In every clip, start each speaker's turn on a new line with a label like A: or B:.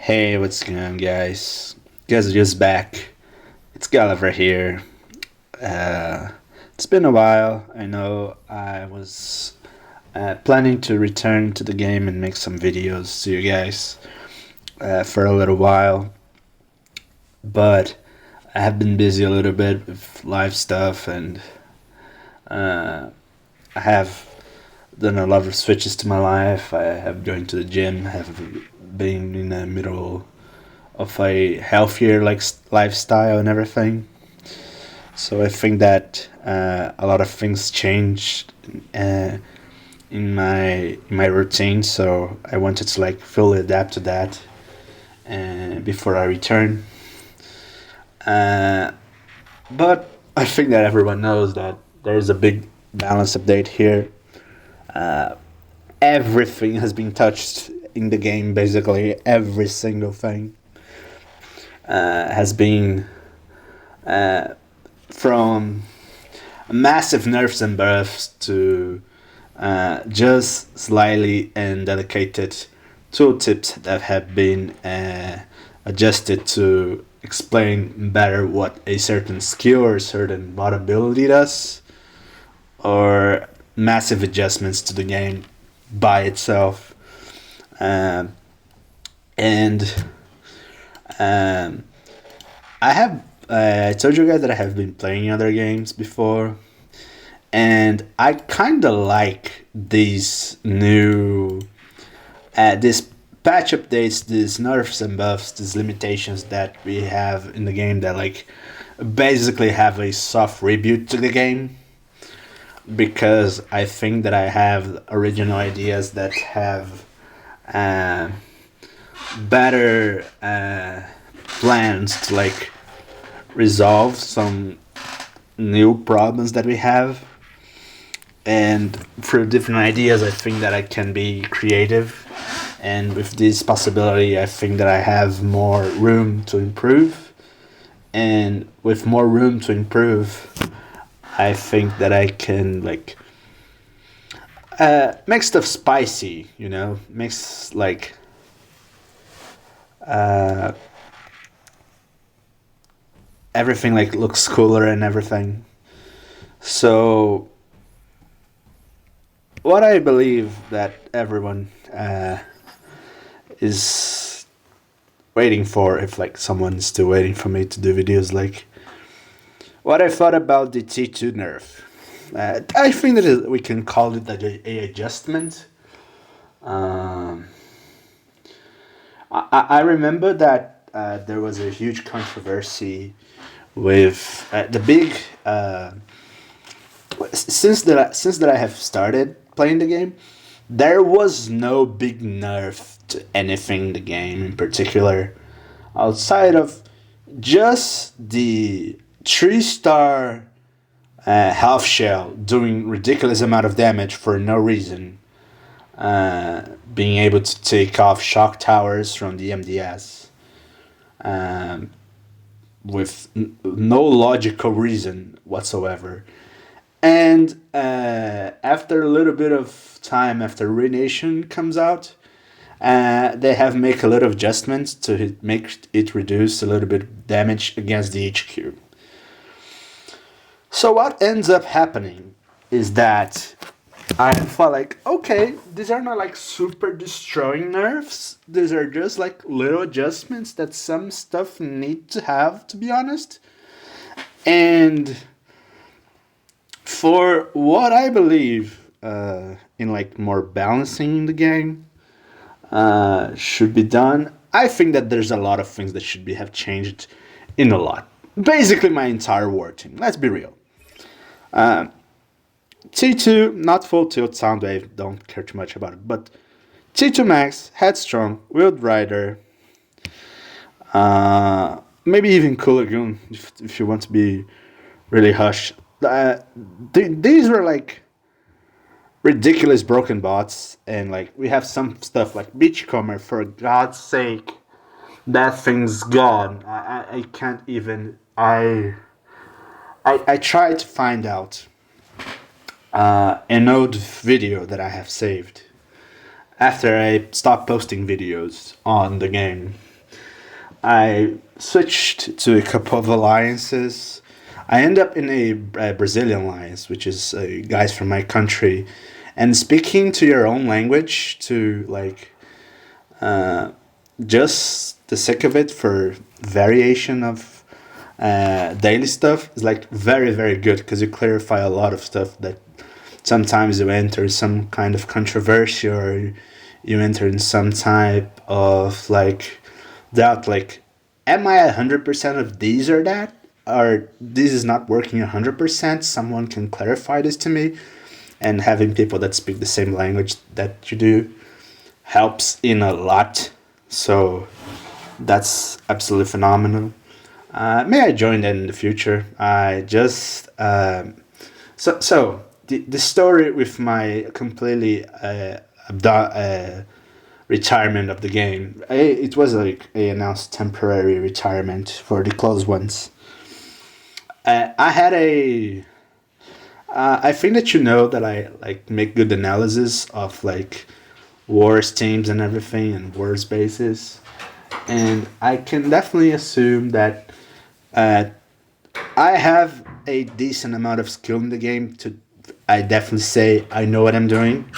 A: Hey, what's going on, guys? Guys are just back. It's Gulliver here. Uh, it's been a while. I know I was planning to return to the game and make some videos to you guys for a little while, but I have been busy a little bit with live stuff, and uh, I have done a lot of switches to my life. I have joined to the gym, have been in the middle of a healthier lifestyle and everything. So I think that a lot of things changed uh, in my routine. So I wanted to fully adapt to that before I return. Uh, but I think that everyone knows that there is a big balance update here. Uh, Everything has been touched in the game. Basically, every single thing has been uh, from massive nerfs and buffs to just slightly and dedicated tooltips that have been adjusted to explain better what a certain skill or certain mod ability does, or massive adjustments to the game by itself. Um, and um, I have I told you guys that I have been playing other games before, and I kind of like these patch updates, these nerfs and buffs, these limitations that we have in the game that basically have a soft reboot to the game, because I think that I have original ideas that have uh, better plans to resolve some new problems that we have. And through different ideas, I think that I can be creative. And with this possibility, I think that I have more room to improve. And with more room to improve, I think that I can make stuff spicy. Makes uh, everything looks cooler and everything. So what I believe that everyone is waiting for, if someone's still waiting for me to do videos, what I thought about the T2 nerf. I think that we can call it a adjustment. Um, I remember that there was a huge controversy with the big since that I have started playing the game. There was no big nerf to anything in the game in particular, outside of just the 3-star half shell doing ridiculous amount of damage for no reason, being able to take off shock towers from the MDS um, with no logical reason whatsoever. And after a little bit of time, after Renation comes out, they have make a little adjustments to make it reduce a little bit of damage against the HQ. So what ends up happening is that I thought okay, these are not super destroying nerfs. These are just little adjustments that some stuff need to have, to be honest. And for what I believe in more balancing the game should be done, I think that there's a lot of things that should have changed in a lot. Basically, my entire war team. Let's be real. T2, not full tilt Soundwave, don't care too much about it, but T2 Max, Headstrong, Wild Rider, maybe even Coolagoon if you want to be really hush. These were ridiculous broken bots, and we have some stuff like Beachcomber, for God's sake. That thing's gone. I can't even. I tried to find out an old video that I have saved after I stopped posting videos on the game. I switched to a couple of alliances. I end up in a Brazilian alliance, which is guys from my country, and speaking to your own language to like just the sake of it for variation of daily stuff is like very very good because you clarify a lot of stuff that sometimes you enter some kind of controversy or you enter in some type of like doubt like am I 100% of these or that or this is not working 100%. Someone can clarify this to me, and having people that speak the same language that you do helps in a lot. So that's absolutely phenomenal. May I join that in the future? I just the story with my completely retirement of the game. It was like a announced temporary retirement for the close ones. I had a. I think that you know that I like make good analysis of like wars teams and everything and wars bases, and I can definitely assume that uh, I have a decent amount of skill in the game to. I definitely say I know what I'm doing.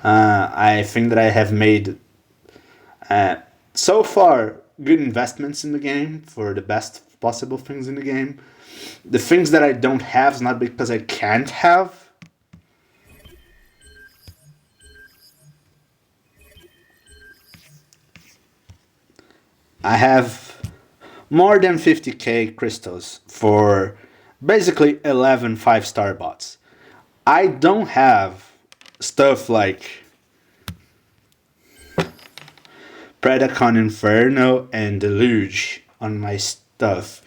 A: I think that I have made uh, so far good investments in the game for the best possible things in the game. The things that I don't have is not because I can't have. I have more than 50k crystals for basically 11 5-star bots. I don't have stuff like Predacon Inferno and Deluge on my stuff.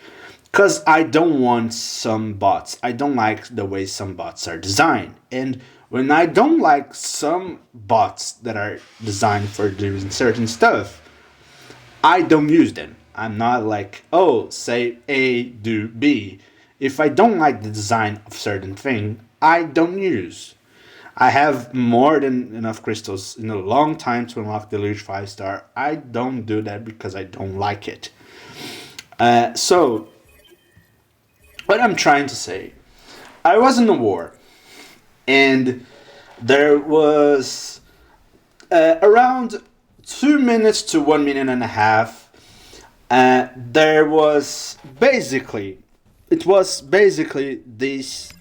A: Because I don't want some bots. I don't like the way some bots are designed. And when I don't like some bots that are designed for doing certain stuff, I don't use them. I'm not like, oh, say A, do B. If I don't like the design of certain thing, I don't use. I have more than enough crystals in a long time to unlock the Deluge 5 star. I don't do that because I don't like it. So, what I'm trying to say, I was in a war, and there was around 2 minutes to 1 minute and a half. There was basically, it was basically this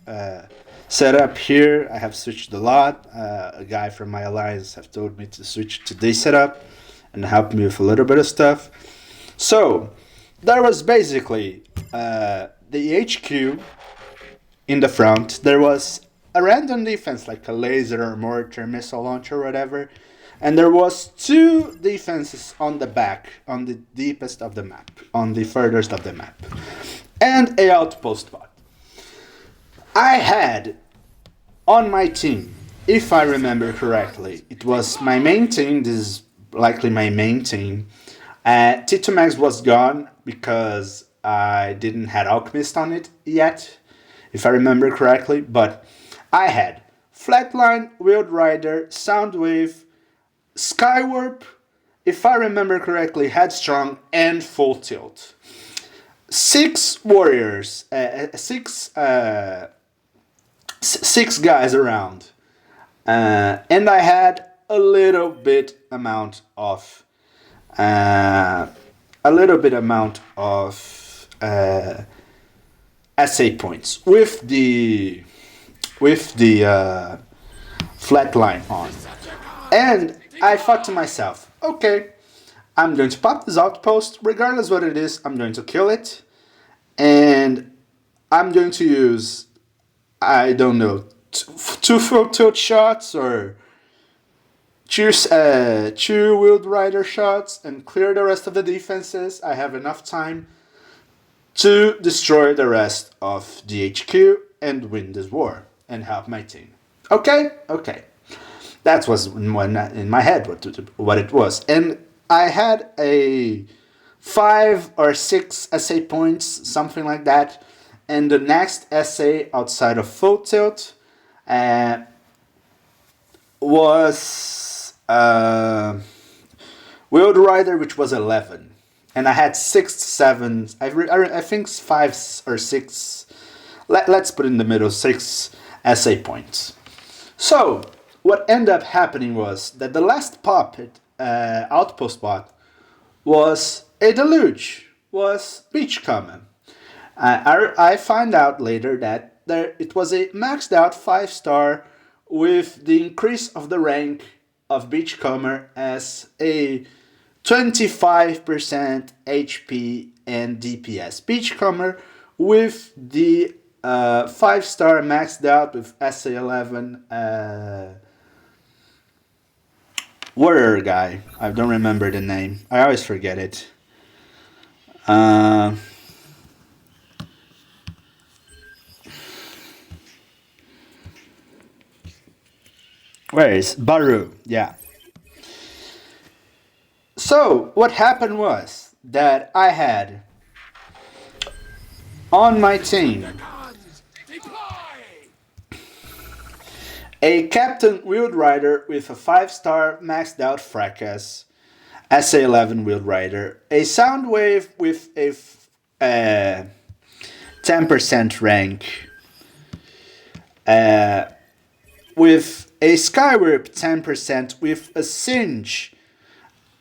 A: setup here. I have switched a lot. A guy from my alliance have told me to switch to this setup and help me with a little bit of stuff. So there was basically the HQ in the front. There was a random defense like a laser or mortar, missile launcher, or whatever. And there was two defenses on the back, on the deepest of the map, on the furthest of the map, and a outpost bot. I had on my team, if I remember correctly, it was my main team. This is likely my main team. Tito Max was gone because I didn't had Alchemist on it yet, if I remember correctly. But I had Flatline, Wild Rider, Soundwave, Skywarp, if I remember correctly, Headstrong, and Full Tilt. Six warriors, six guys around, and I had a little bit amount of a little bit amount of SA points with the flatline on, and I thought to myself, okay, I'm going to pop this outpost, regardless what it is. I'm going to kill it, and I'm going to use, I don't know, two full tilt shots or two Wild Rider shots and clear the rest of the defenses. I have enough time to destroy the rest of the HQ and win this war and help my team. Okay, okay. That was in my head what it was, and I had a 5 or 6 SA points, something like that, and the next SA outside of Full Tilt was Wild Rider, which was 11. and I had 6 7. I think 5 or 6. Let's put in the middle 6 SA points. So what ended up happening was that the last puppet outpost bot was a deluge, was Beachcomber. I find out later that it was a maxed out 5 star with the increase of the rank of Beachcomber as a 25% HP and DPS. Beachcomber with the 5 star maxed out with SA11 warrior guy. I don't remember the name. I always forget it. Where is Baru? Yeah. So what happened was that I had on my team a Captain Wheeled Rider with a 5 star maxed out fracas, SA11 Wheeled Rider, a Soundwave with a 10% rank, with a Skyward 10% with a Singe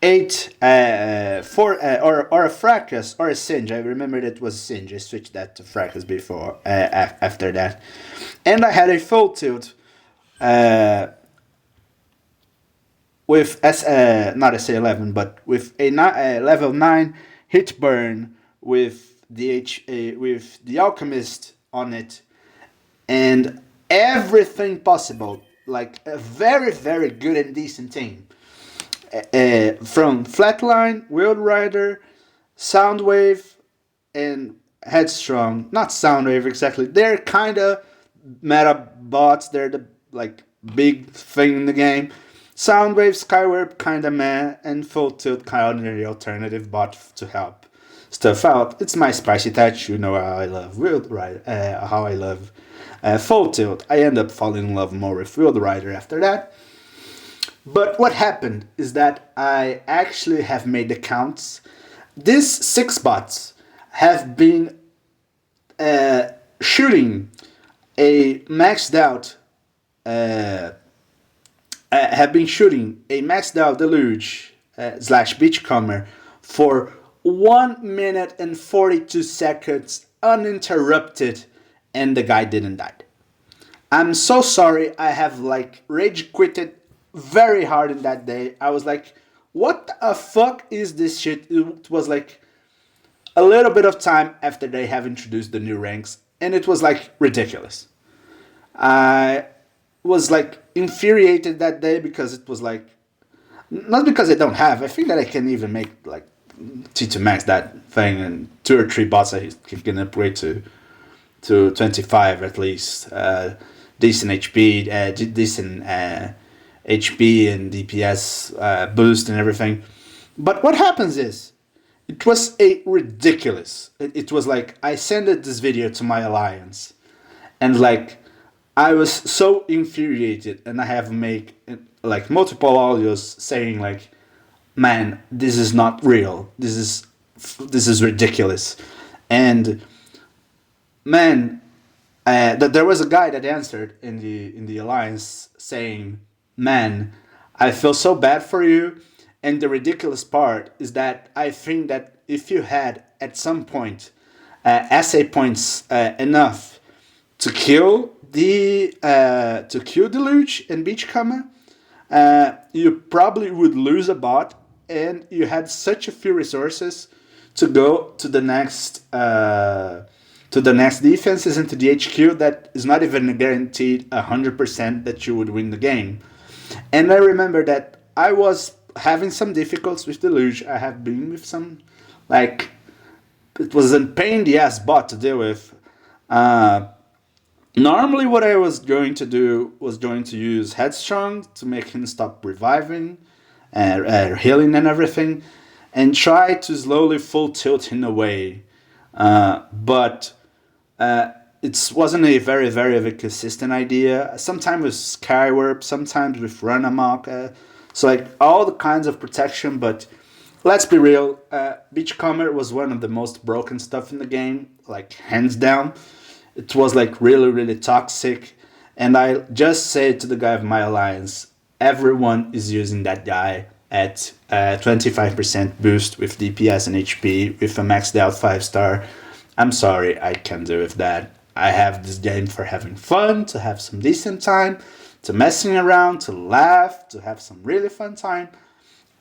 A: 8 or a Fracas or a Singe. I remembered it was a Singe. I switched that to Fracas before after that, and I had a Full Tilt with not SA11 but with a level 9 hit burn with with the Alchemist on it, and everything possible, like a very very good and decent team, from Flatline, Wheeled Rider, Soundwave, and Headstrong. Not Soundwave exactly, they're kind of meta bots, they're the like big thing in the game. Soundwave, Skyward kinda meh, and Full Tilt kind of the alternative bot to help stuff out. It's my spicy touch, you know how I love Wheeled Rider, how I love Full Tilt. I end up falling in love more with Wheeled Rider after that. But what happened is that I actually have made the counts. These 6 bots have been shooting a maxed out Deluge slash Beachcomber for 1 minute and 42 seconds uninterrupted, and the guy didn't die. I'm so sorry. I have like rage quitted very hard in that day. I was like, what the fuck is this shit? It was like a little bit of time after they have introduced the new ranks, and it was like ridiculous. I was like infuriated that day because it was like, not because I don't have. I think that I can even make like T2 max that thing, and 2 or 3 bots I can upgrade to 25 at least. Decent HP, decent HP and DPS boost and everything. But what happens is, it was a ridiculous. It was like I sent this video to my alliance, and like I was so infuriated, and I have made like multiple audios saying like, man, this is not real. This is ridiculous, and man, that there was a guy that answered in the alliance saying, man, I feel so bad for you, and the ridiculous part is that I think that if you had at some point SA points enough to kill the Deluge and Beachcomber, you probably would lose a bot, and you had such a few resources to go to the next defenses and to the HQ that is not even guaranteed 100% that you would win the game. And I remember that I was having some difficulties with Deluge. I have been with some, like, it was a pain in the ass bot to deal with. Normally what I was going to do was going to use Headstrong to make him stop reviving, healing and everything, and try to slowly full tilt him away. But it wasn't a very, very consistent idea. Sometimes with Skywarp, sometimes with Run Amok. So like all the kinds of protection, but let's be real. Beachcomber was one of the most broken stuff in the game, like hands down. It was like really, really toxic. And I just said to the guy of my alliance, everyone is using that guy at 25% boost with DPS and HP with a maxed out 5 star. I'm sorry, I can't do with that. I have this game for having fun, to have some decent time, to messing around, to laugh, to have some really fun time.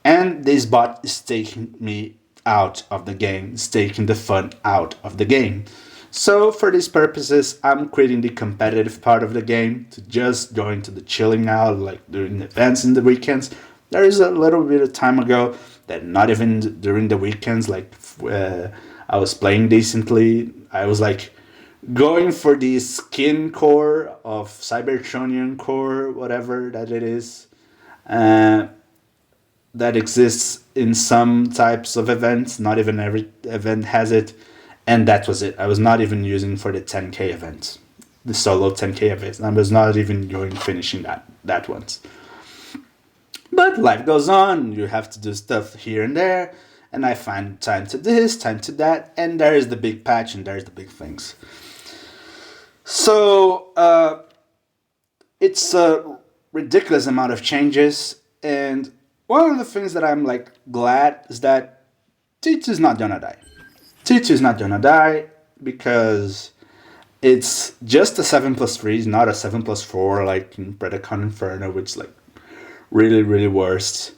A: And this bot is taking me out of the game, it's taking the fun out of the game. So for these purposes, I'm quitting the competitive part of the game to just go into the chilling out, like during the events in the weekends. There is a little bit of time ago that not even during the weekends, like I was playing decently. I was like going for the skin core of Cybertronian core, whatever that it is. Uh, that exists in some types of events. Not even every event has it, and that was it. I was not even using for the 10k event, the solo 10k event. I was not even going finishing that once. But life goes on. You have to do stuff here and there, and I find time to this, time to that, and there is the big patch, and there's the big things. So it's a ridiculous amount of changes, and one of the things that I'm like glad is that T2 is not gonna die. T2 is not gonna die because it's just a 7+3, it's not a 7+4 like in Predacon Inferno, which is like really, really worst.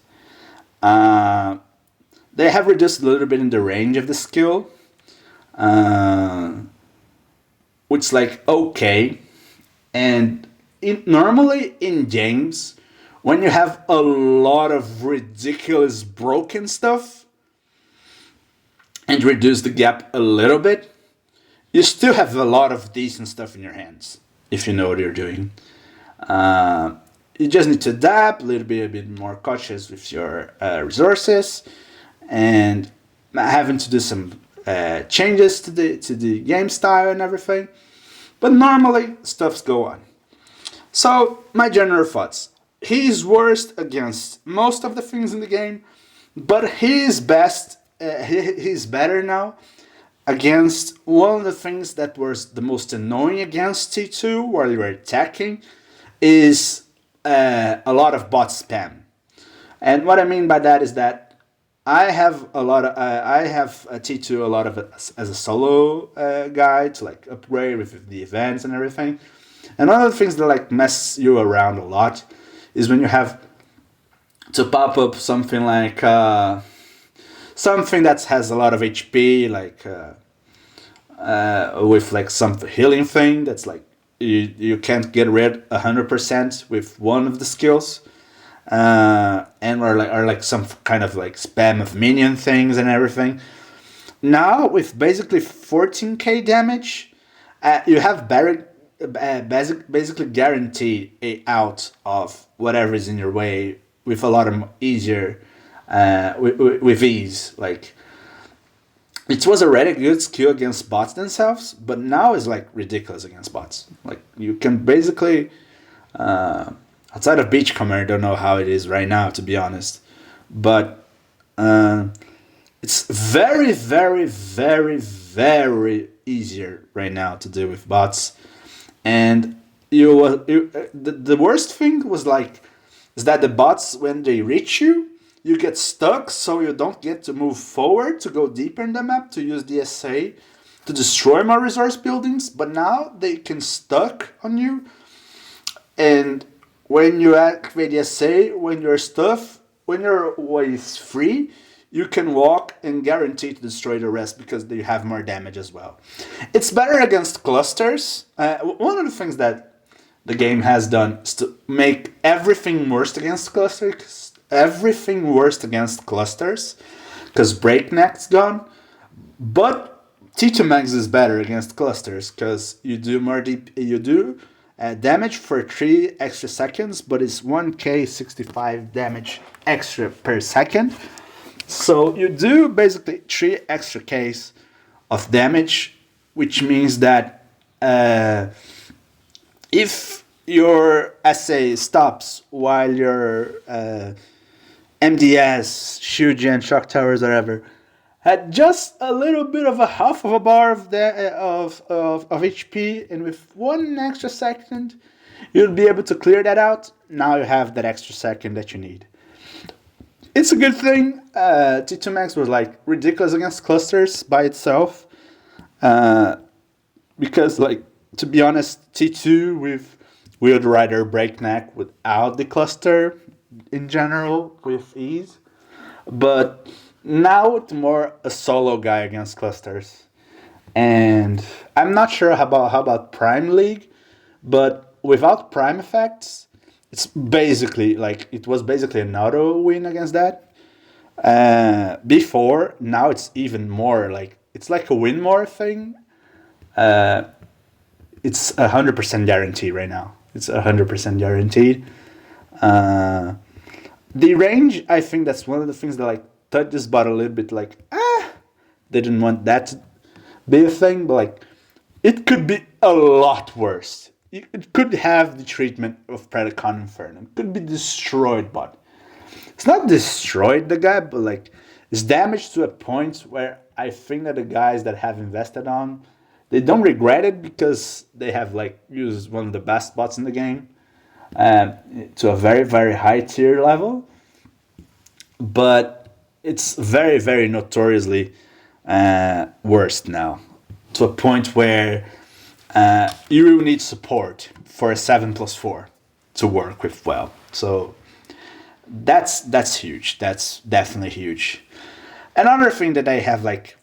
A: They have reduced a little bit in the range of the skill, which is like okay. And normally in games, when you have a lot of ridiculous broken stuff and reduce the gap a little bit, you still have a lot of decent stuff in your hands if you know what you're doing. You just need to adapt a bit more cautious with your resources, and having to do some changes to the game style and everything. But normally stuffs go on. So my general thoughts: he is worst against most of the things in the game, but he is best. He's better now against one of the things that was the most annoying against T2 while you were attacking is a lot of bot spam. And what I mean by that is that I have a T2 a lot of it as a solo guy to like upgrade with the events and everything. And one of the things that like mess you around a lot is when you have to pop up something like something that has a lot of HP, like with like some healing thing that's like you can't get rid 100% with one of the skills, and or like some kind of like spam of minion things and everything. Now with basically 14k damage, you have basically guaranteed a out of whatever is in your way with a lot of easier with ease. Like it was already a good skill against bots themselves, but now it's like ridiculous against bots. Like you can basically outside of Beachcomber, I don't know how it is right now to be honest, but it's very, very, very, very easier right now to deal with bots. And the worst thing was like is that the bots, when they reach you, you get stuck, so you don't get to move forward to go deeper in the map to use the SA to destroy more resource buildings. But now they can stuck on you, and when you activate the SA, when your way is free, you can walk and guarantee to destroy the rest because they have more damage as well. It's better against clusters. One of the things that the game has done is to make everything worse against clusters. Everything worse against clusters, because Breakneck's gone. But T2 Max is better against clusters because you do more damage for 3 extra seconds, but it's 1k 65 damage extra per second. So you do basically 3 extra Ks of damage, which means that if your SA stops while you're MDS, Shugen, Shock Towers, whatever, had just a little bit of a half of a bar of HP, and with one extra second, you'll be able to clear that out. Now you have that extra second that you need. It's a good thing. T2 Max was like ridiculous against clusters by itself, because like to be honest, T2 with Wield Rider Breakneck without the cluster in general with ease, but now it's more a solo guy against clusters. And I'm not sure how about Prime League, but without Prime effects, it's basically like it was basically an auto win against that. Before, now it's even more like it's like a win more thing. It's 100% guaranteed right now. It's 100% guaranteed. Uh, the range, I think that's one of the things that like touched this bot a little bit. Like they didn't want that to be a thing, but like it could be a lot worse. It could have the treatment of Predacon Inferno. It could be destroyed, but it's not destroyed the guy, but like it's damaged to a point where I think that the guys that have invested on, they don't regret it because they have like used one of the best bots in the game, to a very very high tier level. But it's very very notoriously worst now, to a point where you will need support for a 7+4 to work with well. So that's huge. That's definitely huge. Another thing that I have like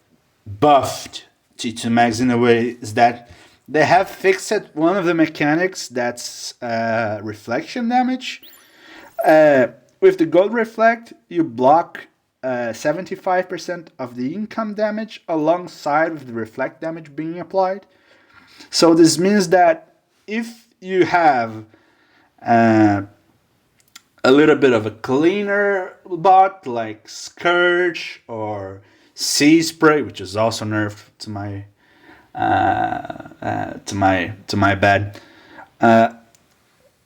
A: buffed T2 Mags in a way is that they have fixed one of the mechanics that's reflection damage. With the Gold Reflect, you block 75% of the income damage alongside with the reflect damage being applied. So this means that if you have a little bit of a cleaner bot like Scourge or Sea Spray, which is also nerfed to my bed.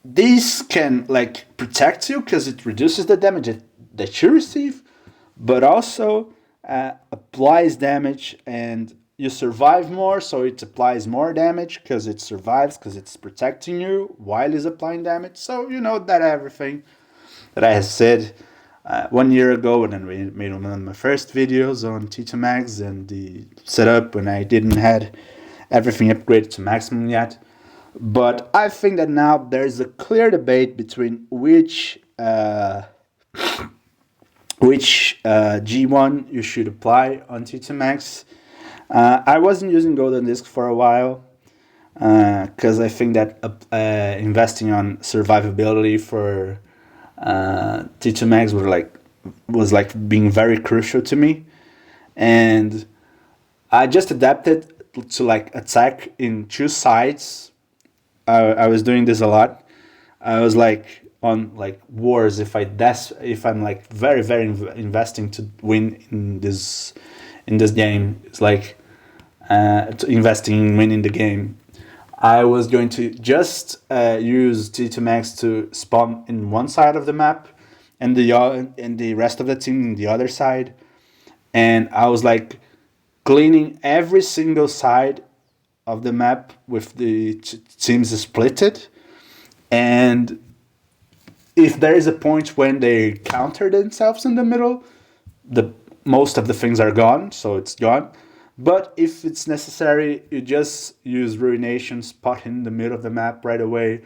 A: These can like protect you because it reduces the damage that you receive, but also applies damage and you survive more, so it applies more damage because it survives because it's protecting you while it's applying damage. So you know that everything that I have said 1 year ago when I made one of my first videos on T2 Max and the setup when I didn't had everything upgraded to maximum yet. But I think that now there's a clear debate between which G1 you should apply on T2 Max. I wasn't using Golden Disc for a while because I think that investing on survivability for T2 Max was like being very crucial to me, and I just adapted to like attack in two sides. I was doing this a lot. I was like on like wars if I'm like very very investing to win in this game. It's like investing in winning the game. I was going to just use T2 Max to spawn in one side of the map, and the rest of the team in the other side, and I was like cleaning every single side of the map with the teams splitted, and if there is a point when they counter themselves in the middle, the most of the things are gone, so it's gone. But if it's necessary, you just use Ruination, spot in the middle of the map right away,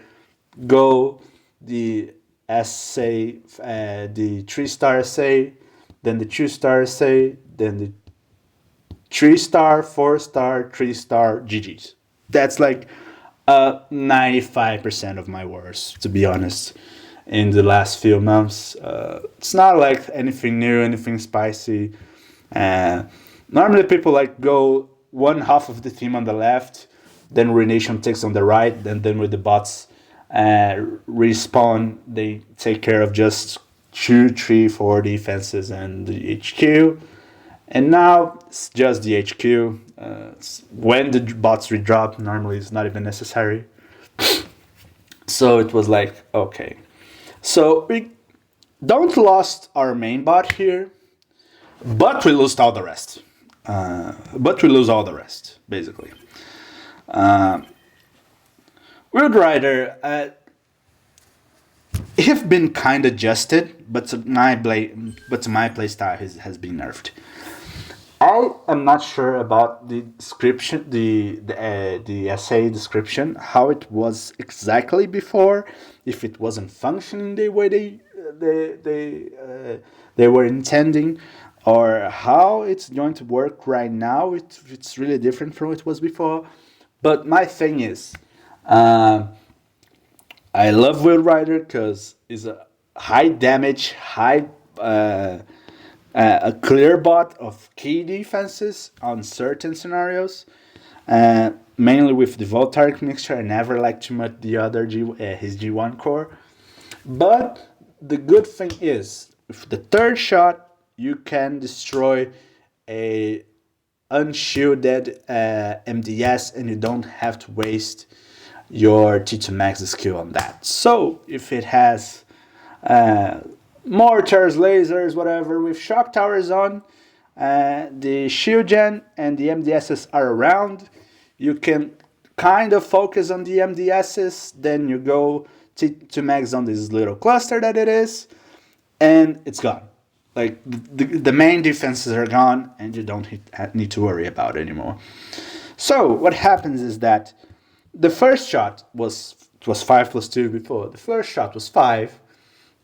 A: go the SA, the 3-star SA, then the 2-star SA, then the 3-star, 4-star, 3-star GGs. That's like 95% of my wars, to be honest, in the last few months. It's not like anything new, anything spicy. Normally people like go one half of the team on the left, then Ruination takes on the right, then with the bots respawn, they take care of just 2, 3, 4 defenses and the HQ. And now it's just the HQ. When the bots redrop, normally it's not even necessary. So it was like, okay. So we don't lost our main bot here, but we lost all the rest. Basically. Wild Rider, have been kind of adjusted, but my playstyle has been nerfed. I am not sure about the description, the essay description, how it was exactly before, if it wasn't functioning the way they were intending, or how it's going to work right now. It's really different from what it was before. But my thing is, I love Wild Rider because it's a high damage, a clear bot of key defenses on certain scenarios. Mainly with the Voltaic mixture, I never liked too much the other his G1 core. But the good thing is, with the third shot, you can destroy a unshielded MDS, and you don't have to waste your T2 Max skill on that. So if it has mortars, lasers, whatever, with shock towers on, the shield gen and the MDSs are around, you can kind of focus on the MDSs, then you go to max on this little cluster that it is, and it's gone. Like, the main defenses are gone, and you don't need to worry about it anymore. So what happens is that the first shot was 5 plus 2 before. The first shot was 5.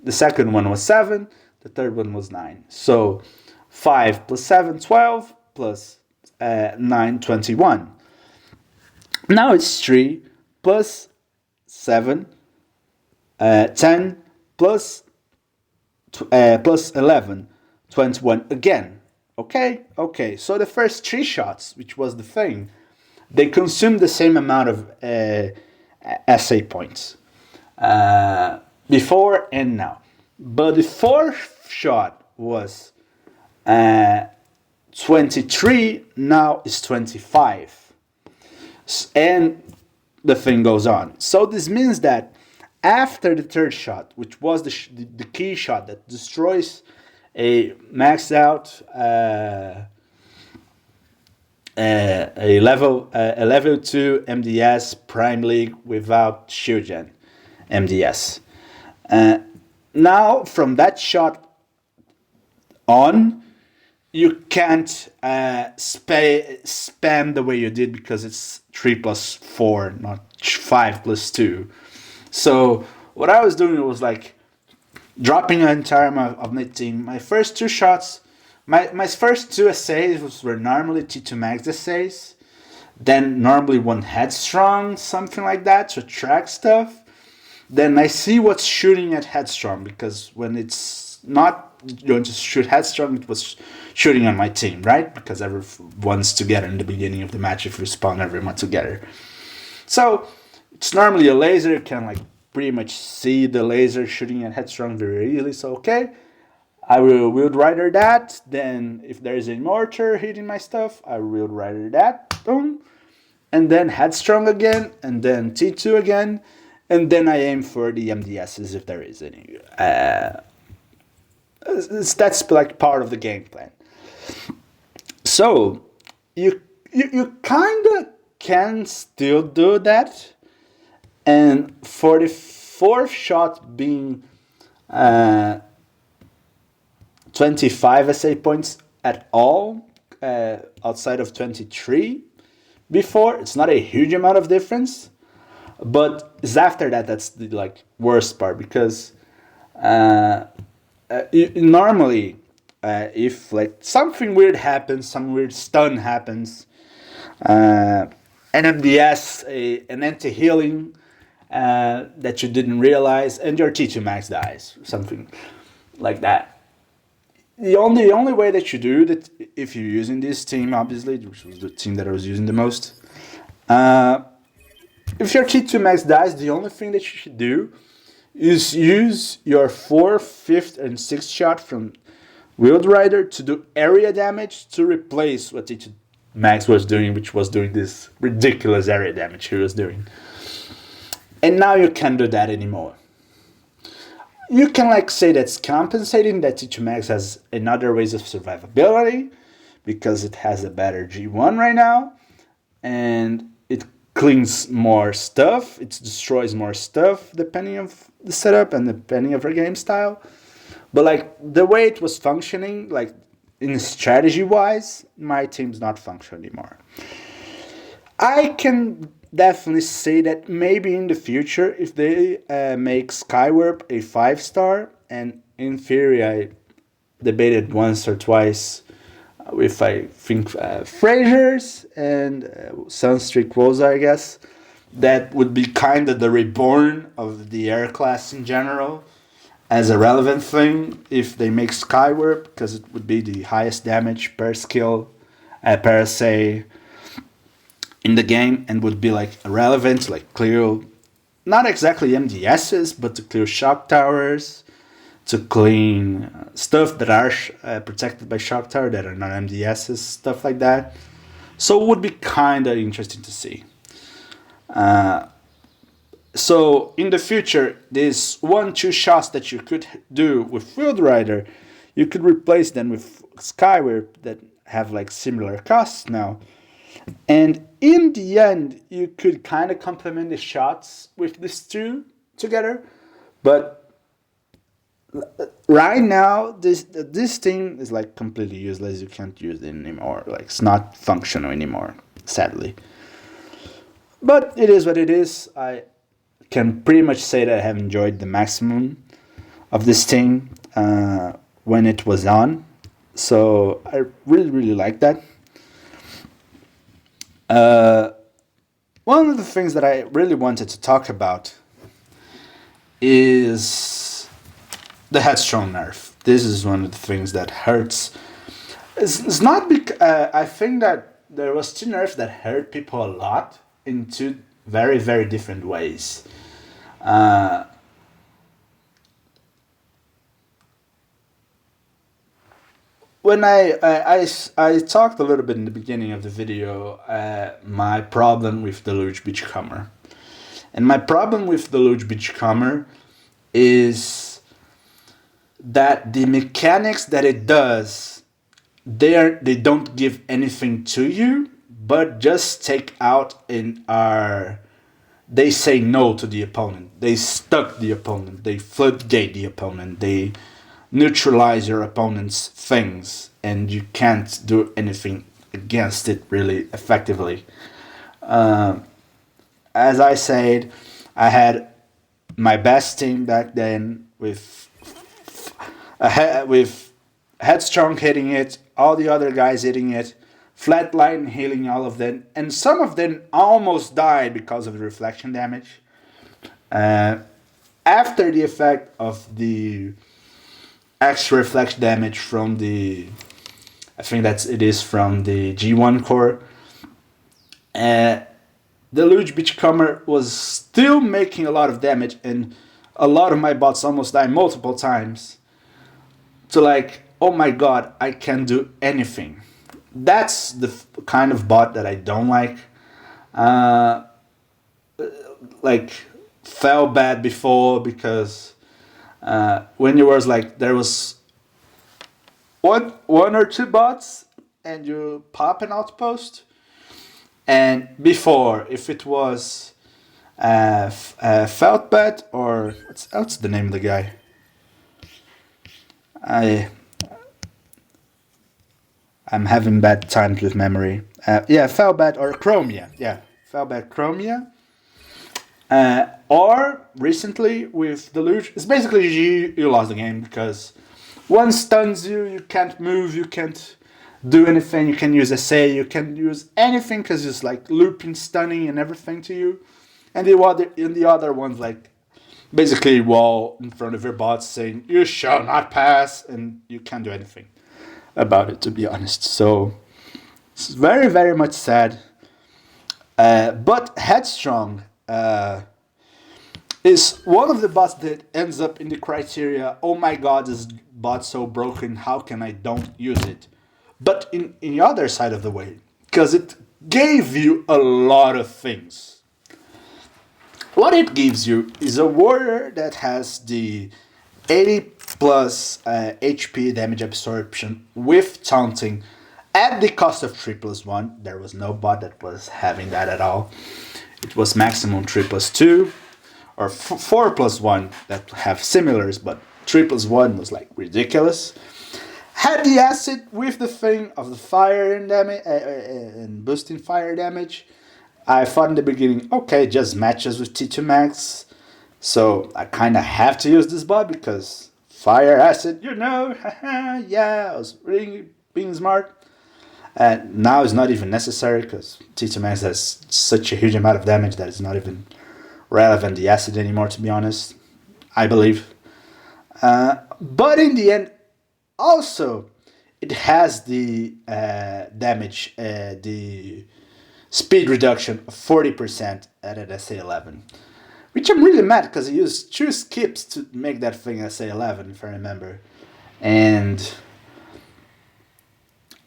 A: The second one was 7. The third one was 9. So 5 plus 7, 12, plus 9, 21. Now it's 3 plus 7, 10 plus 11, 21 again. Okay. So the first 3 shots, which was the thing, they consumed the same amount of essay points before and now. But the fourth shot was 23, now is 25. And the thing goes on. So this means that after the third shot, which was the key shot that destroys a maxed out a level 2 MDS Prime League without shield gen MDS. Now from that shot on, you can't spam the way you did, because it's 3 plus 4, not 5 plus 2. So what I was doing was like dropping an entire amount of my team. My first 2 shots, my first 2 essays were normally T2 Max essays, then normally 1 Headstrong, something like that, to track stuff. Then I see what's shooting at Headstrong, because when it's not going to shoot Headstrong, it was shooting on my team, right? Because everyone's together in the beginning of the match if you spawn everyone together. So it's normally a laser, you can like pretty much see the laser shooting at Headstrong very easily. So okay, I will Wild Rider that. Then if there is a mortar hitting my stuff, I will Wild Rider that. Boom. And then Headstrong again, and then T2 again, and then I aim for the MDSs if there is any. That's like part of the game plan. So you kind of can still do that, and for the fourth shot being 25 essay points at all, outside of 23 before, it's not a huge amount of difference, but it's after that that's the like worst part, because normally if like something weird happens, some weird stun happens, an MDS, an anti-healing that you didn't realize, and your T2 Max dies, something like that. The only way that you do that, if you're using this team, obviously, which was the team that I was using the most, if your T2 Max dies, the only thing that you should do is use your 4th, 5th, and 6th shot from Wild Rider to do area damage to replace what T2 Max was doing, which was doing this ridiculous area damage he was doing. And now you can't do that anymore. You can like say that's compensating that T2 Max has another ways of survivability because it has a better G1 right now, and it cleans more stuff, it destroys more stuff depending of the setup and depending of your game style. But like the way it was functioning, like in strategy wise, my team's not functioning anymore. I can definitely say that maybe in the future, if they make Skywarp a 5 star, and in theory, I debated once or twice with I think Frasers and Sunstreak Woza, I guess. That would be kind of the reborn of the air class in general as a relevant thing if they make Skywarp, because it would be the highest damage per skill, per say, in the game, and would be like relevant, like clear, not exactly MDSs, but to clear shock towers, to clean stuff that are protected by shock tower that are not MDSs, stuff like that. So it would be kind of interesting to see. So in the future, these 1-2 shots that you could do with Field Rider, you could replace them with Skyward that have like similar costs now. And in the end, you could kind of complement the shots with these two together. But right now, this thing is like completely useless. You can't use it anymore. Like it's not functional anymore, sadly. But it is what it is. I can pretty much say that I have enjoyed the maximum of this thing when it was on. So I really, really like that. One of the things that I really wanted to talk about is the Headstrong nerf. This is one of the things that hurts. It's not because I think that there was two nerfs that hurt people a lot in two very, very different ways. When I talked a little bit in the beginning of the video, my problem with Deluge Beachcomber. And my problem with Deluge Beachcomber is that the mechanics that it does, they don't give anything to you, but just take out in our... They say no to the opponent. They stuck the opponent. They floodgate the opponent. They neutralize your opponent's things, and you can't do anything against it really effectively. As I said, I had my best team back then with Headstrong hitting it, all the other guys hitting it, Flatline healing all of them, and some of them almost died because of the reflection damage. After the effect of the extra reflection damage from the... I think it is from the G1 core. Deluge Beachcomber was still making a lot of damage, and a lot of my bots almost died multiple times. So like, oh my god, I can do anything. That's the kind of bot that I don't like. Like, felt bad before because when you was like, there was one or two bots and you pop an outpost, and before, if it was felt bad, or what's the name of the guy? I'm having bad times with memory. Felbat or Chromia. Yeah, Felbat Chromia. Or recently with Deluge, it's basically you lost the game because one stuns you, you can't move, you can't do anything, you can use SA, you can use anything because it's like looping, stunning and everything to you. And the other one's like basically wall in front of your bots saying, you shall not pass, and you can't do anything about it, to be honest. So it's very, very much sad. But Headstrong is one of the bots that ends up in the criteria, oh my god, this bot's so broken, how can I don't use it? But in the other side of the way, because it gave you a lot of things. What it gives you is a warrior that has the 80 plus HP damage absorption with taunting at the cost of 3 plus 1. There was no bot that was having that at all. It was maximum 3 plus 2 or 4 plus 1 that have similars, but 3 plus 1 was like ridiculous. Had the acid with the thing of the fire and damage and boosting fire damage. I thought in the beginning, okay, just matches with T2 Max. So I kind of have to use this bot because fire acid, yeah, I was really being smart. And now it's not even necessary because T2 Max has such a huge amount of damage that it's not even relevant the acid anymore, to be honest. I believe. But in the end, also, it has the damage, the speed reduction of 40% at an SA11. Which I'm really mad because I used 2 skips to make that thing SA11, if I remember. And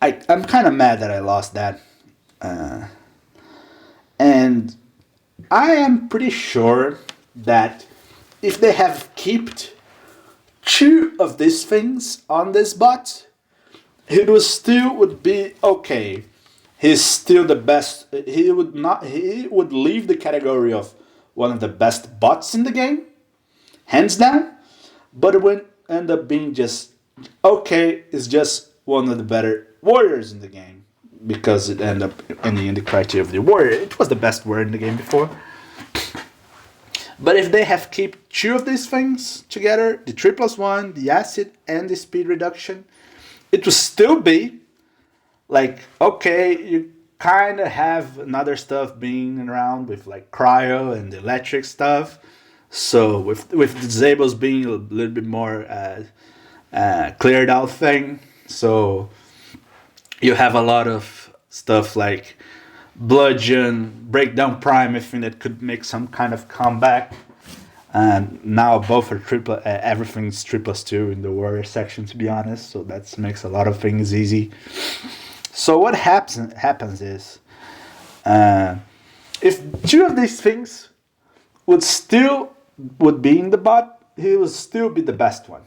A: I'm kind of mad that I lost that. And I am pretty sure that if they have kept 2 of these things on this bot, it would be okay. He's still the best. He would leave the category of one of the best bots in the game, hands down. But it would end up being just okay. It's just one of the better warriors in the game because it ended up ending in the criteria of the warrior. It was the best warrior in the game before. But if they have kept 2 of these things together, the 3 plus 1, the acid, and the speed reduction, it will still be like, okay, you kind of have another stuff being around with like cryo and the electric stuff. So with disables being a little bit more cleared out thing. So you have a lot of stuff like bludgeon, breakdown prime, if that could make some kind of comeback. And now both are everything's 3 plus 2 in the warrior section, to be honest. So that makes a lot of things easy. So what happens is, if 2 of these things would be in the bot, he would still be the best one.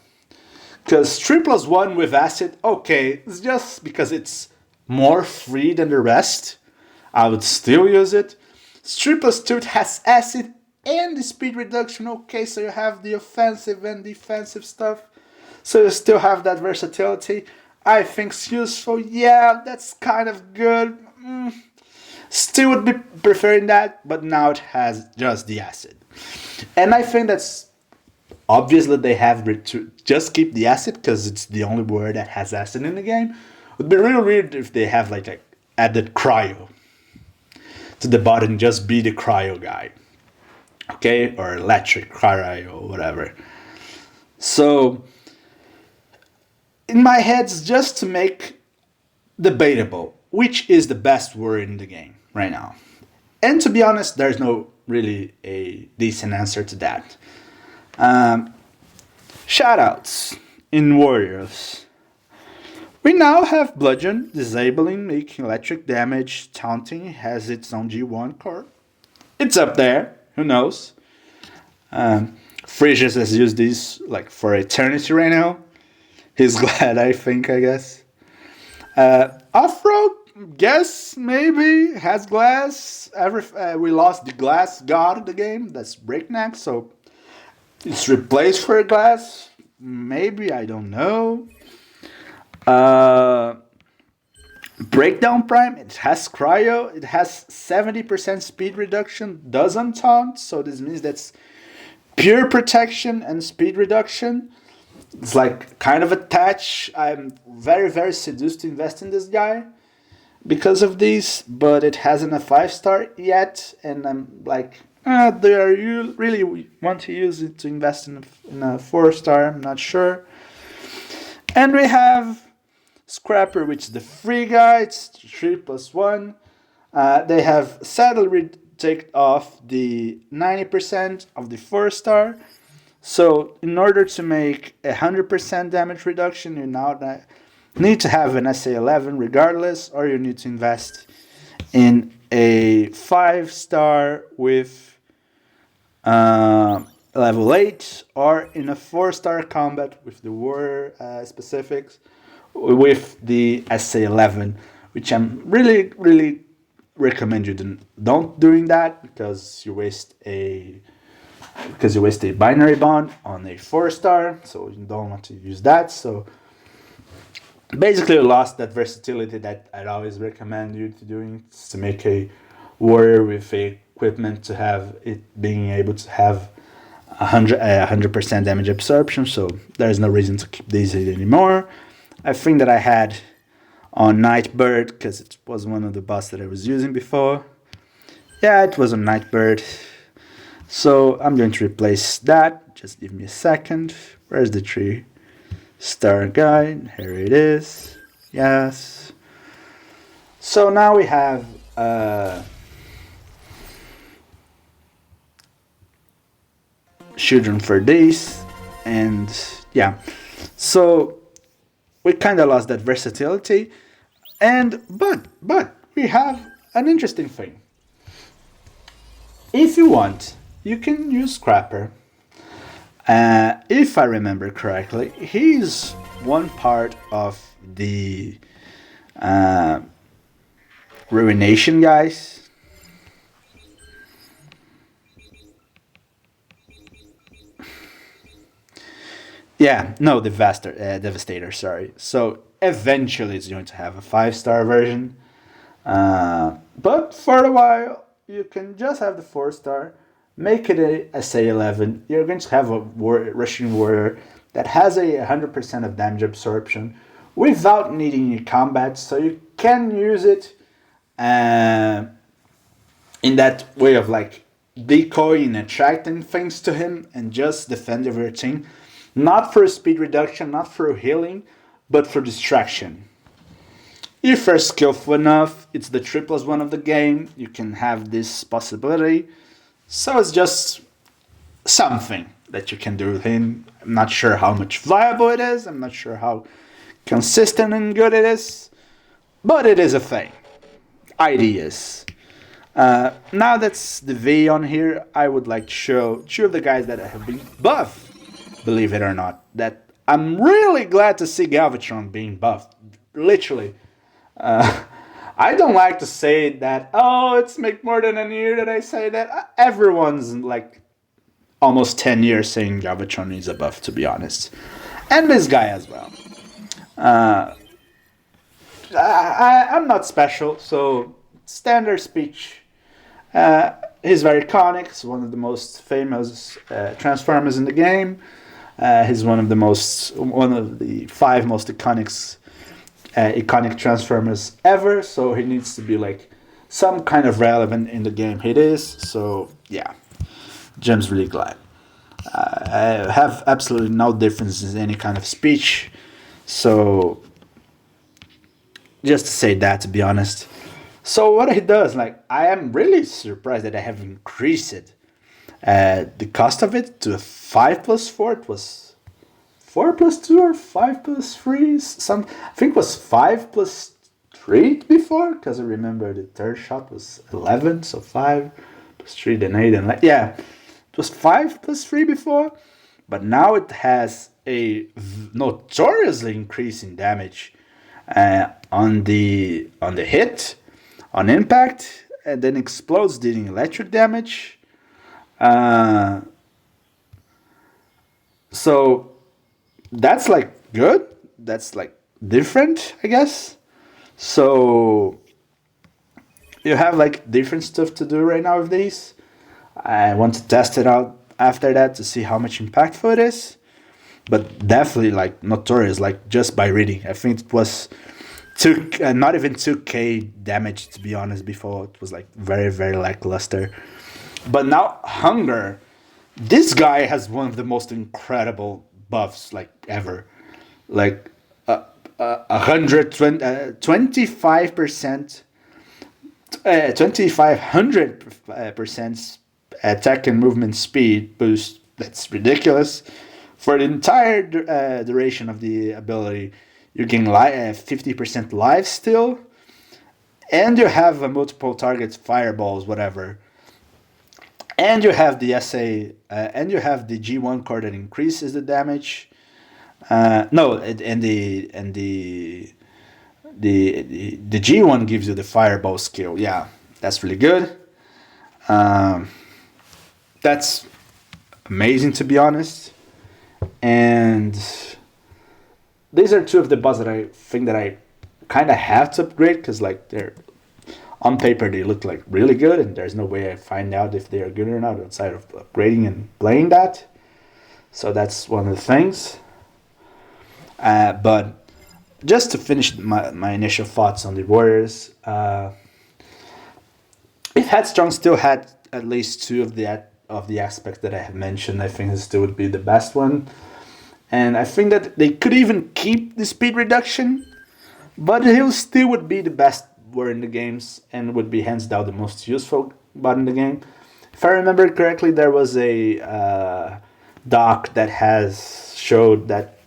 A: Because 3 plus 1 with acid, okay, it's just because it's more free than the rest. I would still use it. 3 plus 2 has acid and the speed reduction, okay, so you have the offensive and defensive stuff. So you still have that versatility. I think it's useful, yeah, that's kind of good. Still would be preferring that, but now it has just the acid. And I think that's obviously they have to just keep the acid because it's the only word that has acid in the game. It would be really weird if they have like added cryo to the bot and just be the cryo guy. Okay, or electric cryo or whatever. So in my head, it's just to make debatable which is the best word in the game right now. And to be honest, there's no really a decent answer to that. Shoutouts in Warriors. We now have Bludgeon, disabling, making electric damage, taunting, has its own G1 core. It's up there, who knows? Frisius has used this like for eternity right now. He's glad, I guess. Afro, guess, maybe, has glass. We lost the glass god of the game, that's Breakneck, so it's replaced for a glass. Maybe, I don't know. Breakdown Prime, it has cryo, it has 70% speed reduction, doesn't taunt, so this means that's pure protection and speed reduction. It's like kind of attached. I'm very, very seduced to invest in this guy because of this, but it hasn't a 5-star yet, and I'm like, do you really want to use it to invest in a 4-star? I'm not sure. And we have Scrapper, which is the free guy. It's 3 plus 1. They have sadly taken off the 90% of the 4-star. So in order to make 100% damage reduction, you now need to have an SA11 regardless, or you need to invest in a 5-star with level 8 or in a 4-star combat with the war specifics with the SA11, which I'm really recommend you don't doing that because you waste a binary bond on a 4-star, so you don't want to use that. So basically you lost that versatility that I'd always recommend you to doing, to make a warrior with a equipment to have it being able to have 100% damage absorption. So there's no reason to keep these anymore. I think that I had on Nightbird, because it was one of the boss that I was using before. Yeah, it was on Nightbird. So I'm going to replace that. Just give me a second. Where's the 3-star guy? Here it is. Yes. So now we have children for this, and yeah. So we kind of lost that versatility, and but we have an interesting thing. If you want, you can use Scrapper. If I remember correctly, he's one part of the Ruination guys. Yeah, no, Devastator, sorry. So eventually it's going to have a 5-star version. But for a while, you can just have the 4-star, make it a SA11. You're going to have a Russian warrior that has a 100% of damage absorption without needing any combat, so you can use it in that way of like decoying, attracting things to him, and just defend your team. Not for speed reduction, not for healing, but for distraction. If you're skillful enough, it's the 3+1 of the game, you can have this possibility. So it's just something that you can do with him. I'm not sure how much viable it is, I'm not sure how consistent and good it is, but it is a thing. Ideas. Now that's the V on here, I would like to show 2 of the guys that have been buffed, believe it or not. That I'm really glad to see Galvatron being buffed. Literally. I don't like to say that, oh, it's make more than a year that I say that. Everyone's like almost 10 years saying Galvatron is a buff, to be honest. And this guy as well. I'm not special, so standard speech. He's very iconic. He's one of the most famous Transformers in the game. He's one of the 5 most iconic Transformers ever. So he needs to be like some kind of relevant in the game. It is. So yeah, Jim's really glad. I have absolutely no difference in any kind of speech. So just to say that, to be honest. So what he does, like, I am really surprised that I have increased it. The cost of it to 5+4. It was 4+2 or 5+3. I think it was 5+3 before, because I remember the third shot was 11, so 5+3, then 8, and yeah, it was 5+3 before, but now it has a notoriously increase in damage on the hit, on impact, and then explodes, dealing electric damage. So that's like good. That's like different, I guess. So you have like different stuff to do right now with these. I want to test it out after that to see how much impactful it is. But definitely like notorious, like just by reading. I think it was not even 2k damage, to be honest. Before it was like very lackluster. But now Hunger, this guy has one of the most incredible buffs like ever, like 25%, 2500% attack and movement speed boost. That's ridiculous. For the entire duration of the ability, you gain 50% life still, and you have multiple targets, fireballs, whatever. And you have the and you have the G1 core that increases the damage. No, the G1 gives you the fireball skill. Yeah, that's really good. Um, that's amazing, to be honest. And these are two of the bots that I think that I kind of have to upgrade because like they're on paper they look like really good, and there's no way I find out if they are good or not outside of upgrading and playing that. So that's one of the things. But just to finish my initial thoughts on the Warriors, if Headstrong still had at least two of the aspects that I have mentioned, I think it still would be the best one. And I think that they could even keep the speed reduction, but he still would be the best word in the games and would be hands down the most useful bot in the game. If I remember correctly, there was a doc that has showed that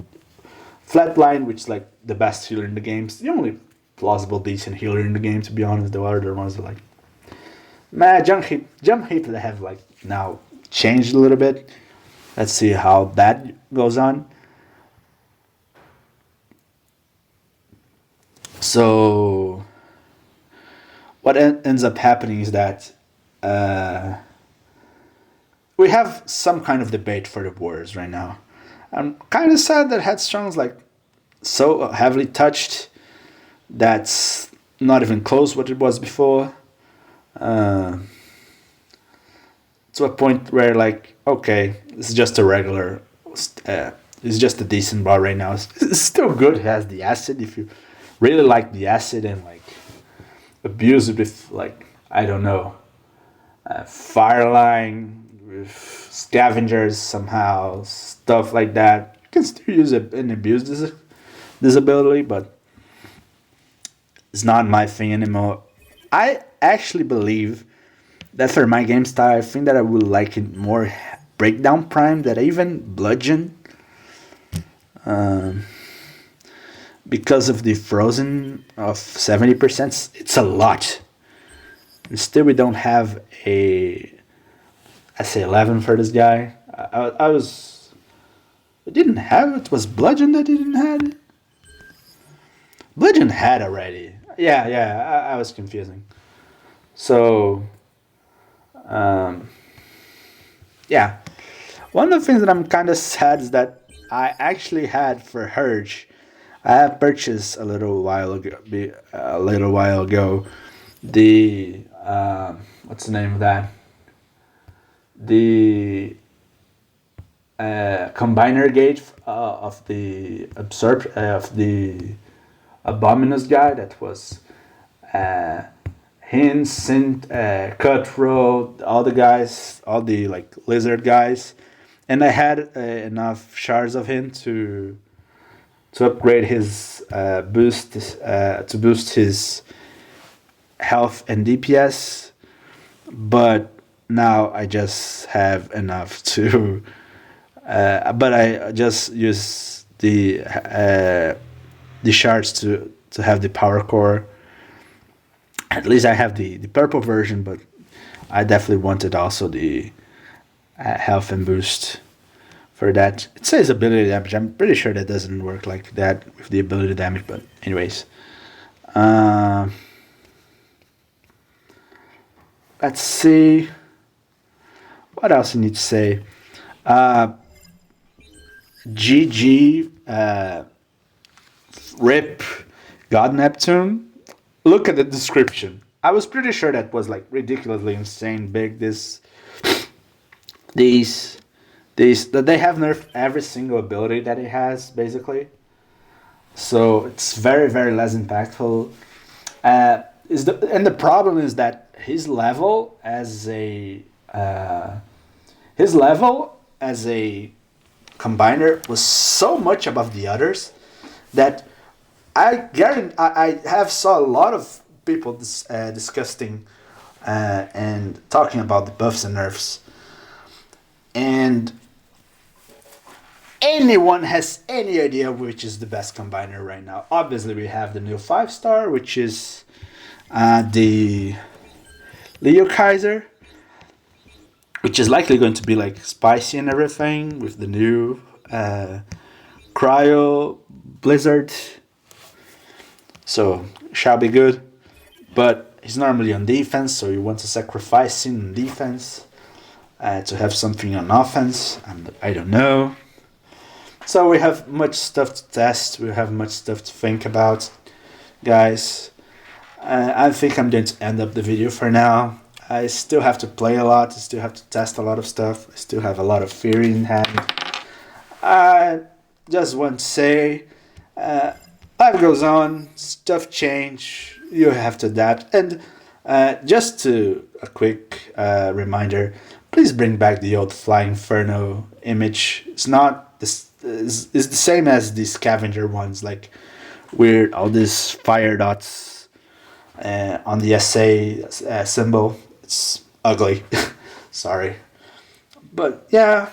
A: Flatline, which is like the best healer in the game, is the only plausible decent healer in the game. To be honest, the other ones are like, man, jump heap that have like now changed a little bit. Let's see how that goes on. So what ends up happening is that we have some kind of debate for the Warriors right now. I'm kind of sad that Headstrong's like so heavily touched that's not even close what it was before. Uh, to a point where like, okay, this is just a regular, it's just a decent bar right now. It's still good. It has the acid if you really like the acid and like abuse it with like I don't know, fireline with scavengers somehow stuff like that. You can still use it and abuse this ability, but it's not my thing anymore. I actually believe that for my game style, I think that I would like it more breakdown prime than even bludgeon. Um, because of the frozen of 70%, it's a lot. And still, we don't have a SA11 for this guy. I was. I didn't have it. Was bludgeon that didn't have it? Bludgeon had already. Yeah, I was confusing. So, um, yeah. One of the things that I'm kind of sad is that I actually had for Herge, I have purchased a little while ago, the what's the name of that? The combiner gate of the Abominus guy that was uh, Hint, Sint, Cutthroat, all the guys, all the like lizard guys, and I had enough shards of him to upgrade his to boost his health and DPS, but now I just have enough to. But I just use the shards to have the power core. At least I have the purple version, but I definitely wanted also the health and boost for that. It says ability damage. I'm pretty sure that doesn't work like that with the ability damage, but anyways. Uh, let's see. What else I need to say? GG, RIP, God Neptune. Look at the description. I was pretty sure that was like ridiculously insane big. These that they have nerfed every single ability that it has basically. So it's very less impactful. And the problem is that his level as a combiner was so much above the others that I have saw a lot of people discussing and talking about the buffs and nerfs, and anyone has any idea which is the best combiner right now. Obviously, we have the new 5-star, which is the Leo Kaiser, which is likely going to be like spicy and everything with the new cryo blizzard. So shall be good. But he's normally on defense, so you want to sacrifice him on defense to have something on offense. I don't know. So we have much stuff to test. We have much stuff to think about, guys. I think I'm going to end up the video for now. I still have to play a lot. I still have to test a lot of stuff. I still have a lot of theory in hand. I just want to say, life goes on, stuff change, you have to adapt. And just to a quick reminder, please bring back the old Flying Inferno image. It's not this. It's the same as the scavenger ones, like weird all these fire dots on the SA symbol. It's ugly. Sorry. But yeah,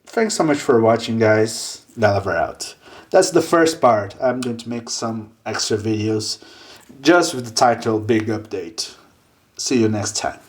A: thanks so much for watching, guys. Dalaver out. That's the first part. I'm going to make some extra videos just with the title Big Update. See you next time.